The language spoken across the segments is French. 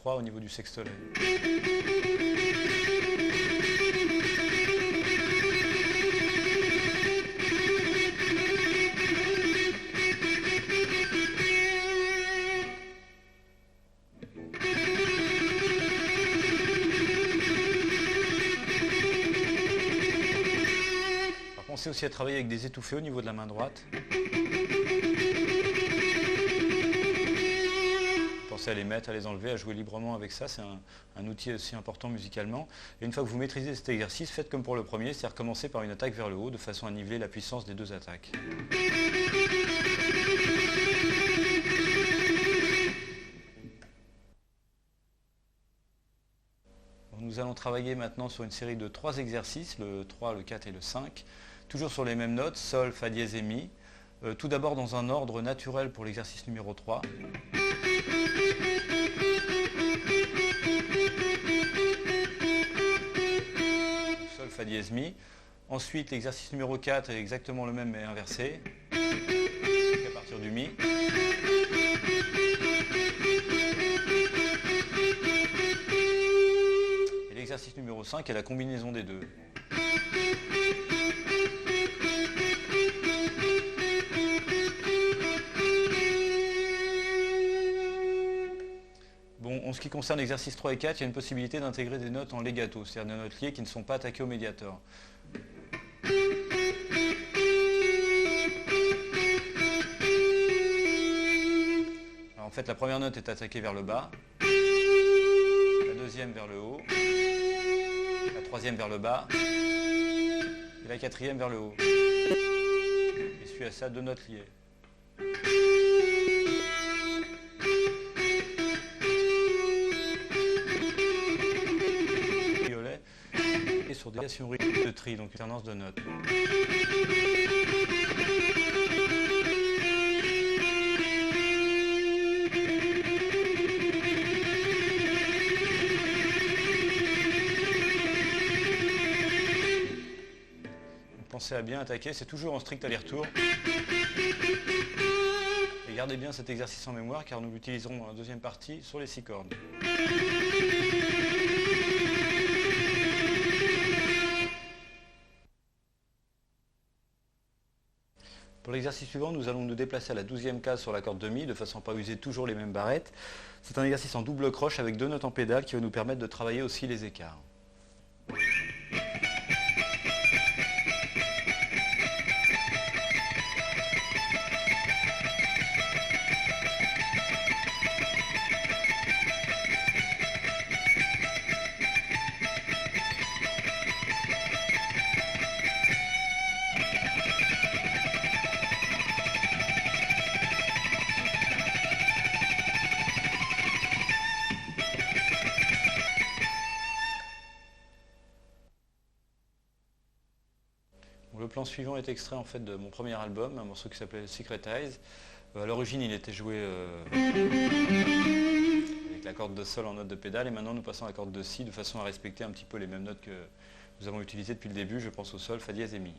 3 au niveau du sextolet. Pensez aussi à travailler avec des étouffés au niveau de la main droite. Pensez à les mettre, à les enlever, à jouer librement avec ça. C'est un outil aussi important musicalement. Et une fois que vous maîtrisez cet exercice, faites comme pour le premier, c'est-à-dire commencer par une attaque vers le haut de façon à niveler la puissance des deux attaques. Nous allons travailler maintenant sur une série de 3 exercices, le 3, le 4 et le 5, toujours sur les mêmes notes, sol, fa dièse et mi. Tout d'abord dans un ordre naturel pour l'exercice numéro 3. Sol, fa dièse, mi. Ensuite l'exercice numéro 4 est exactement le même mais inversé, à partir du mi. L'exercice numéro 5 est la combinaison des deux. Bon, en ce qui concerne l'exercice 3 et 4, il y a une possibilité d'intégrer des notes en legato, c'est-à-dire des notes liées qui ne sont pas attaquées au médiator. Alors, en fait, la première note est attaquée vers le bas, la deuxième vers le haut, la troisième vers le bas et la quatrième vers le haut. Et suit à ça 2 notes liées. Violet et sur des variations rythmiques de tri, donc alternance de notes. Pensez à bien attaquer, c'est toujours en strict aller-retour. Et gardez bien cet exercice en mémoire car nous l'utiliserons dans la deuxième partie sur les 6 cordes. Pour l'exercice suivant, nous allons nous déplacer à la 12e case sur la corde de mi de façon à ne pas user toujours les mêmes barrettes. C'est un exercice en double croche avec 2 notes en pédale qui va nous permettre de travailler aussi les écarts. Le plan suivant est extrait en fait de mon premier album, un morceau qui s'appelait Secret Eyes. À l'origine, il était joué avec la corde de sol en note de pédale et maintenant nous passons à la corde de si de façon à respecter un petit peu les mêmes notes que nous avons utilisées depuis le début. Je pense au sol, fa dièse et mi.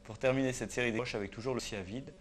Pour terminer cette série de croches avec toujours le si à vide.